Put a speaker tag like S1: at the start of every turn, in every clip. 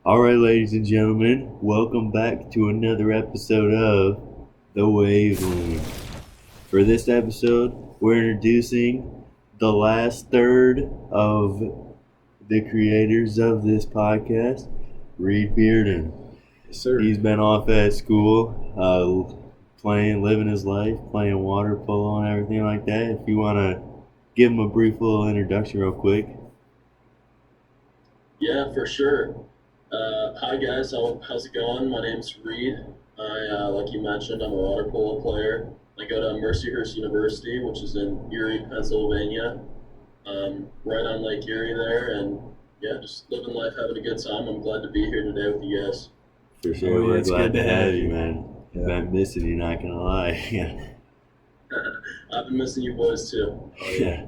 S1: All right, ladies and gentlemen, welcome back to another episode of The Wavelength. For this episode, we're introducing the last third of the creators of this podcast, Reed Bearden.
S2: Yes, sir.
S1: He's been off at school, living his life, playing water polo and everything like that. If you want to give him a brief little introduction real quick.
S3: Yeah, for sure. Hi guys, how's it going? My name's Reed. Like you mentioned, I'm a water polo player. I go to Mercyhurst University, which is in Erie, Pennsylvania, right on Lake Erie there, and yeah, just living life, having a good time. I'm glad to be here today with you guys.
S1: For sure,
S2: yeah,
S1: we're
S2: it's
S1: glad
S2: good
S1: to
S2: to
S1: have
S2: have
S1: you,
S2: you.
S1: man.
S2: Yeah.
S1: Been missing you, not gonna lie.
S3: I've been missing you boys too.
S1: Yeah.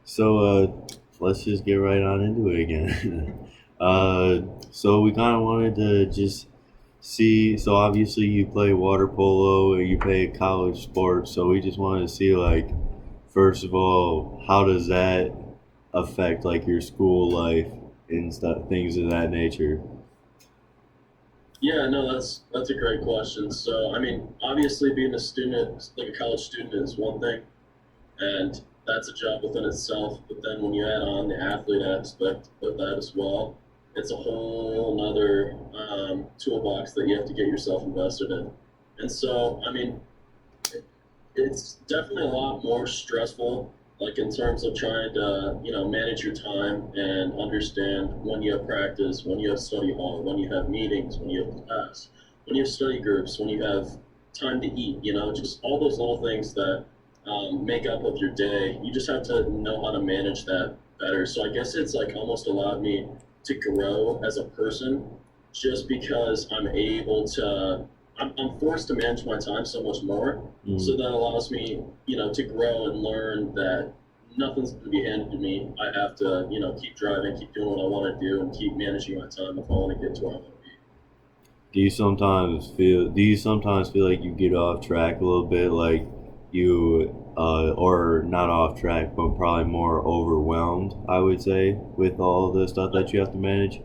S1: So let's just get right on into it again. So we kind of wanted to just see. So obviously you play water polo and you play college sports. So we just wanted to see, like, first of all, how does that affect like your school life and stuff, things of that nature?
S3: Yeah, no, that's a great question. So, I mean, obviously being a student, like a college student, is one thing, and that's a job within itself. But then when you add on the athlete aspect of that as well, it's a whole nother toolbox that you have to get yourself invested in. And so, I mean, it's definitely a lot more stressful, like in terms of trying to, manage your time and understand when you have practice, when you have study hall, when you have meetings, when you have class, when you have study groups, when you have time to eat, just all those little things that make up of your day. You just have to know how to manage that better. So I guess it's like almost allowed me to grow as a person just because I'm forced to manage my time so much more. So that allows me, to grow and learn that nothing's going to be handed to me. I have to, keep driving, keep doing what I want to do, and keep managing my time if I want to get to where I want to be.
S1: Do you sometimes feel like you get off track a little bit, like or not off track, but probably more overwhelmed, I would say, with all the stuff that you have to manage?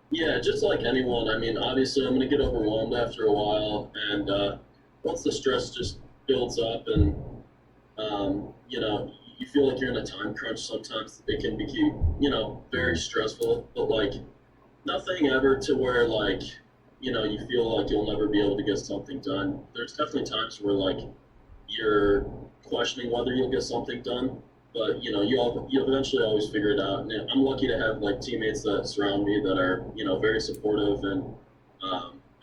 S3: Yeah, just like anyone. I mean, obviously, I'm going to get overwhelmed after a while, and once the stress just builds up, and you feel like you're in a time crunch. Sometimes it can be, very stressful. But like, nothing ever to where like, you feel like you'll never be able to get something done. There's definitely times where like you're questioning whether you'll get something done, but you eventually always figure it out. And I'm lucky to have like teammates that surround me that are very supportive and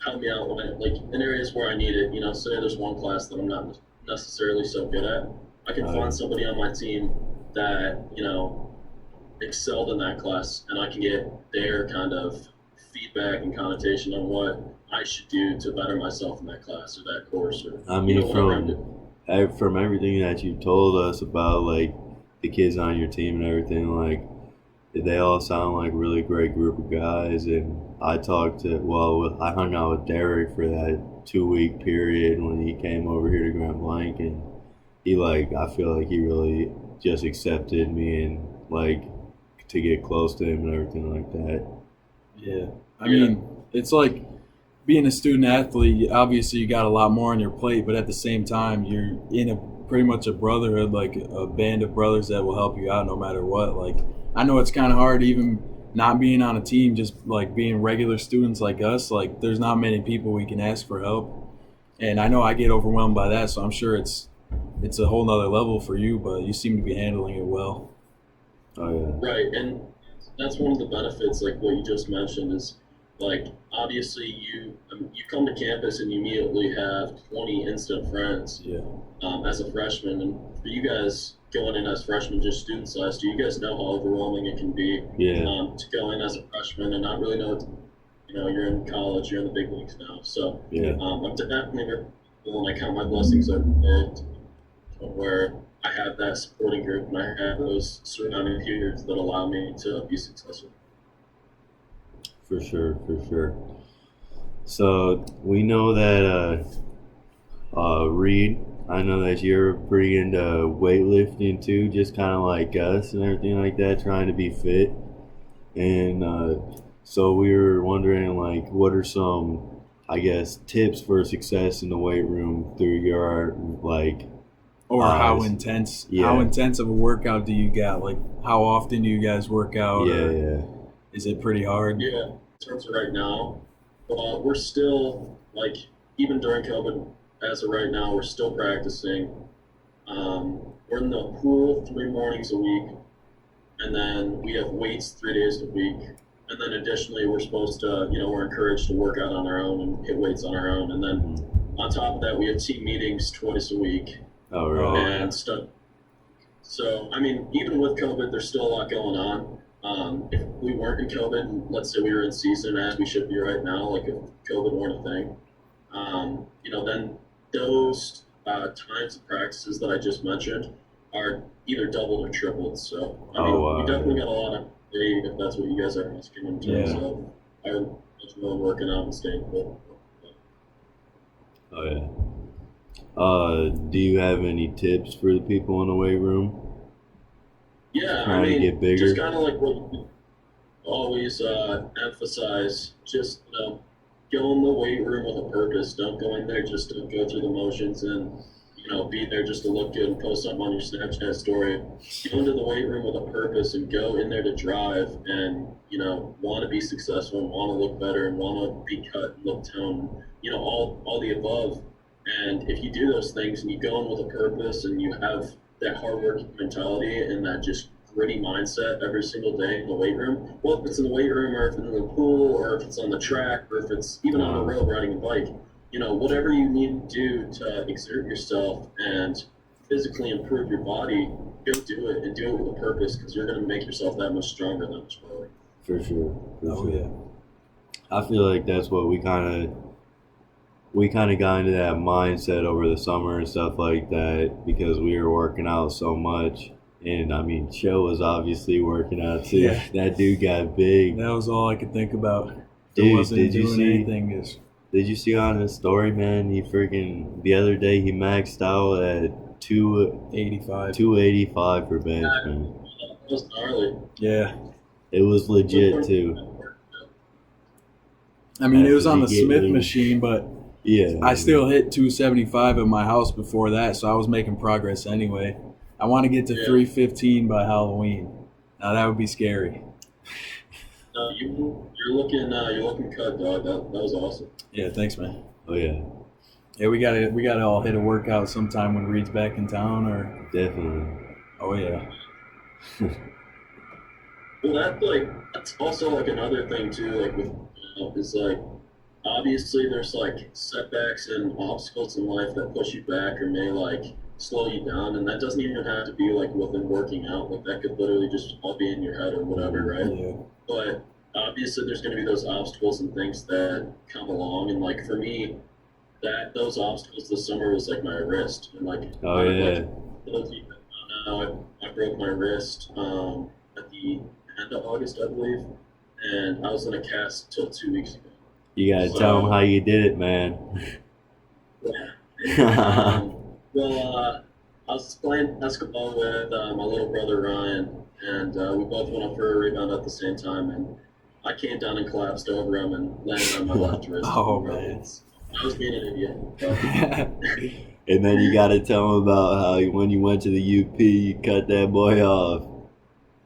S3: help me out when like in areas where I need it. Say there's one class that I'm not necessarily so good at, I can find somebody on my team that excelled in that class, and I can get their kind of feedback and connotation on what I should do to better myself in that class or that course or
S1: I mean,
S3: whatever I'm doing.
S1: from everything that you told us about, like, the kids on your team and everything, like, they all sound like a really great group of guys. And I hung out with Derek for that 2 week period when he came over here to Grand Blanc, and I feel like he really just accepted me and, like, to get close to him and everything like that.
S2: Yeah. I mean, it's like being a student athlete, obviously you got a lot more on your plate, but at the same time, you're in a pretty much a brotherhood, like a band of brothers that will help you out no matter what. Like, I know it's kind of hard even not being on a team, just like being regular students like us. Like, there's not many people we can ask for help. And I know I get overwhelmed by that, so I'm sure it's a whole nother level for you, but you seem to be handling it well.
S1: Oh yeah.
S3: Right, and that's one of the benefits, like what you just mentioned, is like obviously you come to campus and you immediately have 20 instant friends
S2: Yeah.
S3: as a freshman, and for you guys going in as freshmen, just student size, do you guys know how overwhelming it can be
S1: Yeah.
S3: to go in as a freshman and not really know you're in college, you're in the big leagues now, so
S1: Yeah.
S3: I'm definitely very grateful, and I count my blessings every day where I have that supporting group and I have those surrounding peers that allow me to be successful.
S1: For sure, for sure. So we know that Reed, I know that you're pretty into weightlifting too, just kind of like us and everything like that, trying to be fit. And So we were wondering, like, what are some, I guess, tips for success in the weight room through your like
S2: Or
S1: eyes?
S2: how
S1: Yeah,
S2: intense of a workout do you got? Like, how often do you guys work out,
S1: yeah,
S2: or
S1: yeah.
S2: is it pretty hard?
S3: Yeah, in terms of right now, we're still like even during COVID, as of right now, we're still practicing. We're in the pool 3 mornings a week, and then we have weights 3 days a week. And then additionally, we're supposed to, we're encouraged to work out on our own and hit weights on our own. And then
S1: Mhm.
S3: on top of that, we have team meetings twice a week
S1: Oh,
S2: Oh
S1: really?
S2: yeah,
S3: and stuff. So, I mean, even with COVID, there's still a lot going on. If we weren't in COVID, and let's say we were in season as we should be right now, like if COVID weren't a thing, then those times of practices that I just mentioned are either doubled or tripled. So, I
S1: Oh,
S3: mean, we
S1: wow,
S3: definitely
S1: yeah.
S3: got a lot of day if that's what you guys are asking in terms
S2: yeah.
S3: of our schedule and working out and staying fit.
S1: Oh, yeah. Do you have any tips for the people in the weight room
S3: Yeah, I
S1: trying to
S3: mean,
S1: get
S3: just
S1: bigger?
S3: kind of like what you always emphasize, just go in the weight room with a purpose. Don't go in there just to go through the motions and be there just to look good and post something on your Snapchat story. Go into the weight room with a purpose and go in there to drive and want to be successful and want to look better and want to be cut and look toned. All the above. And if you do those things and you go in with a purpose and you have that hard working mentality and that just gritty mindset every single day in the weight room. Well, if it's in the weight room or if it's in the pool or if it's on the track or if it's even on the
S1: Uh,
S3: road riding a bike, whatever you need to do to exert yourself and physically improve your body, go do it and do it with a purpose because you're going to make yourself that much stronger, that much better.
S1: for sure, for
S2: Oh
S1: sure.
S2: yeah.
S1: I feel like that's what we kind of got into that mindset over the summer and stuff like that because we were working out so much. And I mean, Show was obviously working out too.
S2: Yeah.
S1: That dude got big.
S2: That was all I could think about. If it
S1: Dude,
S2: wasn't doing anything, is
S1: did you see on his story, man? He freaking the other day he maxed out at
S2: 85.
S1: 285 for bench, man.
S3: That was gnarly.
S2: Yeah.
S1: It was legit too.
S2: I mean, it
S1: After
S2: was on
S1: he
S2: the
S1: get
S2: Smith
S1: lean.
S2: machine, but
S1: Yeah.
S2: I still hit 275 at my house before that, so I was making progress anyway. I want to get to
S3: Yeah.
S2: 315 by Halloween. Now that would be scary.
S3: No, you're looking cut, dog. That was awesome.
S2: Yeah, thanks, man.
S1: Oh yeah,
S2: Yeah, we gotta all hit a workout sometime when Reed's back in town, or
S1: definitely.
S2: oh yeah,
S3: Well, that's also like another thing too. Like with is like obviously there's like setbacks and obstacles in life that push you back or may like slow you down, and that doesn't even have to be like within working out. Like that could literally just all be in your head or whatever, right?
S2: yeah,
S3: But obviously there's going to be those obstacles and things that come along, and like for me, that those obstacles this summer was like my wrist, and like
S1: Oh
S3: like
S1: yeah.
S3: for those of you that don't know, I broke my wrist at the end of August, I believe, and I was in a cast till 2 weeks ago.
S1: You gotta tell him how
S3: So,
S1: you did it, man.
S3: um, I was playing basketball with my little brother Ryan, and we both went up for a rebound at the same time, and I came down and collapsed over him and landed on my left wrist.
S2: Oh, man.
S3: I was being an idiot. But,
S1: And then you gotta tell him about how when you went to the UP, you cut that boy off.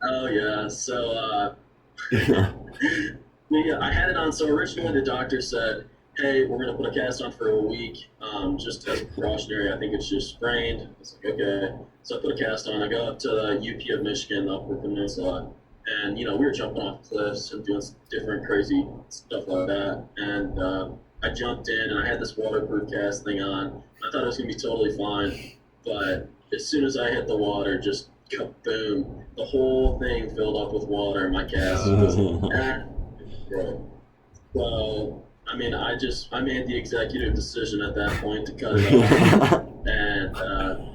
S3: oh yeah, so yeah, I had it on. So originally the doctor said, "Hey, we're gonna put a cast on for a week, just as a precautionary. I think it's just sprained." I was like, "Okay." So I put a cast on. I go up to the UP of Michigan, the Upper Peninsula, and we were jumping off cliffs and doing some different crazy stuff like that. And I jumped in, and I had this waterproof cast thing on. I thought it was gonna be totally fine, but as soon as I hit the water, just boom, the whole thing filled up with water. My cast was right. So, I mean, I made the executive decision at that point to cut it off. And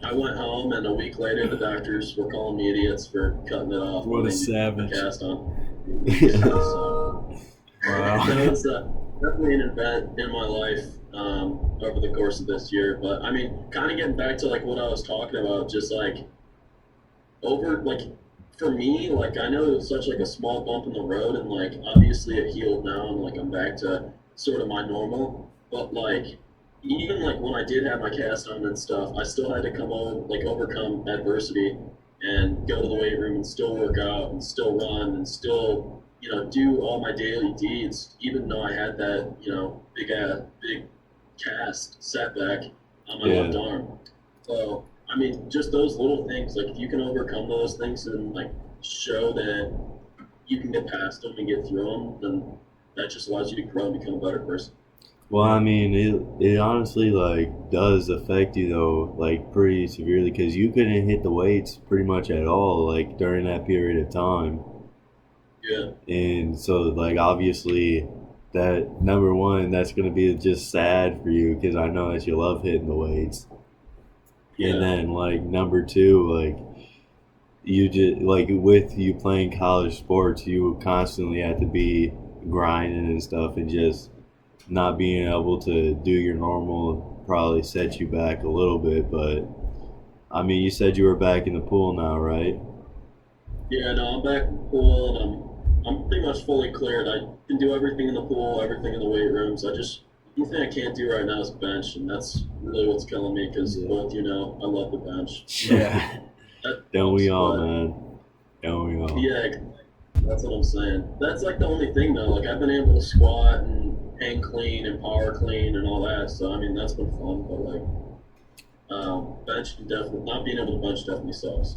S3: I went home, and a week later, the doctors were calling me idiots for cutting it off.
S2: What a
S3: when they
S2: savage.
S3: cast on. So,
S2: Wow.
S3: that was definitely an event in my life over the course of this year. But I mean, kind of getting back to like what I was talking about, just like over like for me, like I know it was such like a small bump in the road, and like obviously it healed now, and like I'm back to sort of my normal. But like even like when I did have my cast on and stuff, I still had to come over like overcome adversity and go to the weight room and still work out and still run and still do all my daily deeds, even though I had that big cast setback on my left
S1: Yeah.
S3: arm. So I mean, just those little things, like if you can overcome those things and like show that you can get past them and get through them, then that just allows you to grow and become a better person.
S1: Well, I mean, it honestly like does affect you though, like pretty severely, because you couldn't hit the weights pretty much at all, like during that period of time.
S3: Yeah,
S1: And so, like, obviously, that number one, that's gonna be just sad for you because I know that you love hitting the weights. And
S3: yeah,
S1: then, like, number two, like, you just like with you playing college sports, you constantly have to be grinding and stuff, and just not being able to do your normal probably set you back a little bit. But I mean, you said you were back in the pool now, right?
S3: yeah. No, I'm back in the pool and I'm pretty much fully cleared. I can do everything in the pool, everything in the weight rooms. The only thing I can't do right now is bench, and that's really what's killing me because
S1: Yeah.
S3: both I love the bench. So
S2: Yeah.
S3: that
S1: Don't we
S3: sucks,
S1: all,
S3: but
S1: man? Don't we all?
S3: yeah, that's what I'm saying. That's like the only thing though. Like I've been able to squat and hang clean and power clean and all that. So I mean that's been fun. But like bench definitely not being able to bench definitely sucks.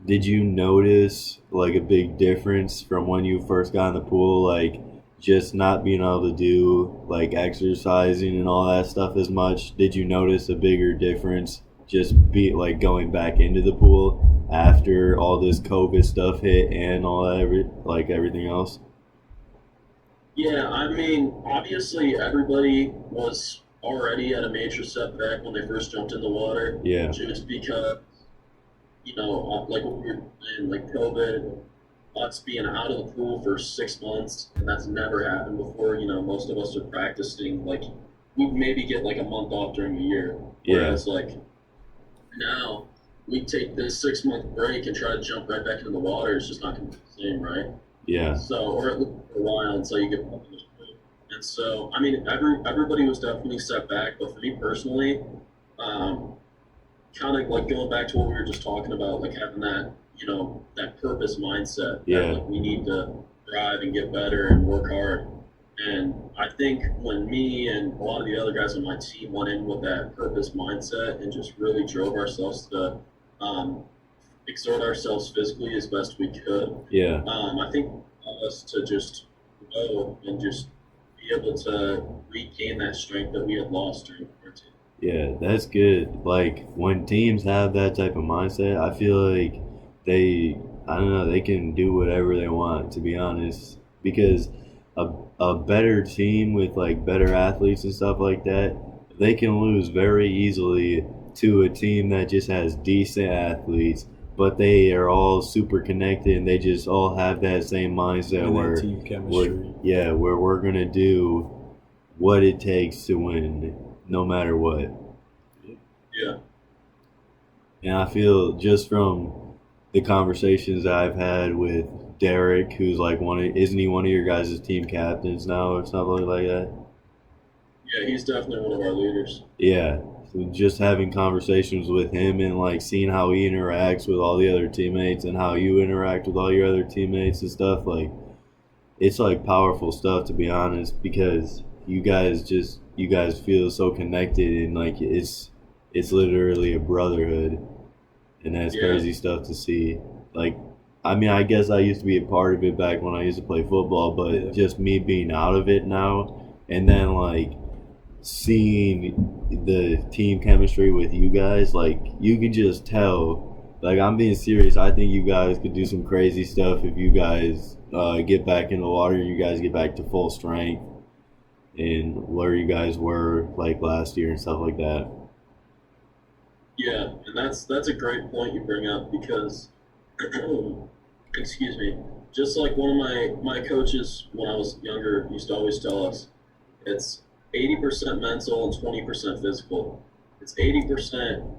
S1: Did you notice like a big difference from when you first got in the pool, like just not being able to do like exercising and all that stuff as much? Did you notice a bigger difference just be like going back into the pool after all this COVID stuff hit and all that like everything else?
S3: Yeah, I mean obviously everybody was already at a major setback when they first jumped in the water,
S1: Yeah,
S3: just because like what we were saying, like COVID, us being out of the pool for 6 months, and that's never happened before. Most of us are practicing like we maybe get like a month off during the year,
S1: yeah,
S3: whereas like now we take this 6 month break and try to jump right back into the water. It's just not going to be the same, right?
S1: yeah,
S3: So, or at least for a while until you get back into the pool. And so, I mean, everybody was definitely set back, but for me personally, um, kind of like going back to what we were just talking about, like having that purpose mindset that
S1: yeah,
S3: like we need to drive and get better and work hard. And I think when me and a lot of the other guys on my team went in with that purpose mindset and just really drove ourselves to um, exert ourselves physically as best we could,
S1: yeah.
S3: I think us to just grow and just be able to regain that strength that we had lost during quarantine.
S1: Yeah, that's good. Like when teams have that type of mindset, I feel like they, I don't know, they can do whatever they want, to be honest. Because a, a better team with like better athletes and stuff like that, they can lose very easily to a team that just has decent athletes, but they are all super connected and they just all have that same mindset
S2: And that
S1: where,
S2: team
S1: where,
S2: chemistry.
S1: yeah, where we're gonna do what it takes to win, no matter what.
S3: Yeah.
S1: And I feel just from the conversations that I've had with Derek, who's like isn't he one of your guys' team captains now or something like that?
S3: Yeah, he's definitely one of our leaders.
S1: Yeah. So just having conversations with him and like seeing how he interacts with all the other teammates and how you interact with all your other teammates and stuff, like it's like powerful stuff, to be honest, because you guys feel so connected, and like it's literally a brotherhood, and that's
S3: Yeah,
S1: crazy stuff to see. Like, I mean, I guess I used to be a part of it back when I used to play football, but
S2: Yeah.
S1: just me being out of it now, and then like seeing the team chemistry with you guys, like you can just tell. Like I'm being serious. I think you guys could do some crazy stuff if you guys get back in the water and you guys get back to full strength and where you guys were like last year and stuff like that.
S3: yeah, and that's a great point you bring up because, excuse me, just like one of my coaches when I was younger used to always tell us, it's 80% mental and 20% physical. It's 80%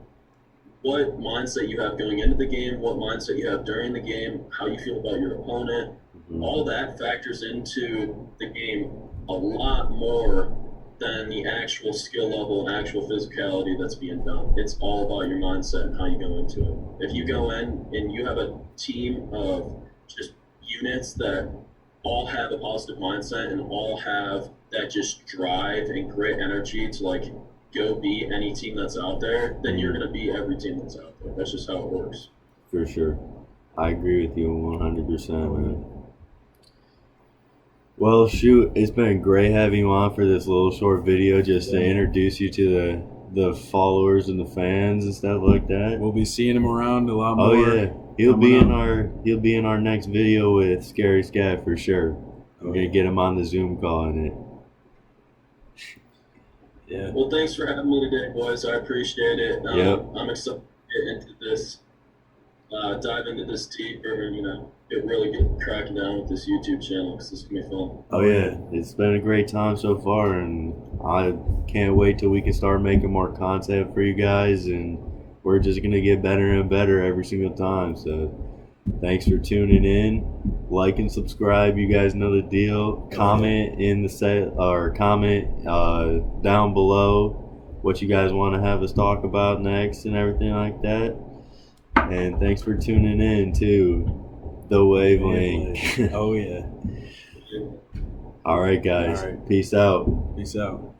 S3: what mindset you have going into the game, what mindset you have during the game, how you feel about your opponent. All that factors into the game a lot more than the actual skill level and actual physicality that's being done. It's all about your mindset and how you go into it. If you go in and you have a team of just units that all have a positive mindset and all have that just drive and grit energy to like go beat any team that's out there, then you're gonna beat every team that's out there. That's just how it works.
S1: For sure. I agree with you 100%, man. Well, shoot, it's been great having you on for this little short video just to introduce you to the followers and the fans and stuff like that.
S2: We'll be seeing him around a lot more.
S1: Oh yeah, he'll be in our next video with Scary Scat for sure. We're gonna get him on the Zoom call in it.
S2: Yeah.
S3: Well, thanks for having me today, boys. I appreciate it. I'm excited to get into this, dive into this deeper, and get really get cracking down with this YouTube channel because this is gonna be fun.
S1: Oh yeah, it's been a great time so far, and I can't wait till we can start making more content for you guys, and we're just gonna get better and better every single time. So thanks for tuning in. Like and subscribe. You guys know the deal. Comment in the set or comment down below what you guys want to have us talk about next and everything like that. And thanks for tuning in to The Wavelength.
S2: Oh yeah.
S1: All right, guys.
S2: All right.
S1: Peace out.
S2: Peace out.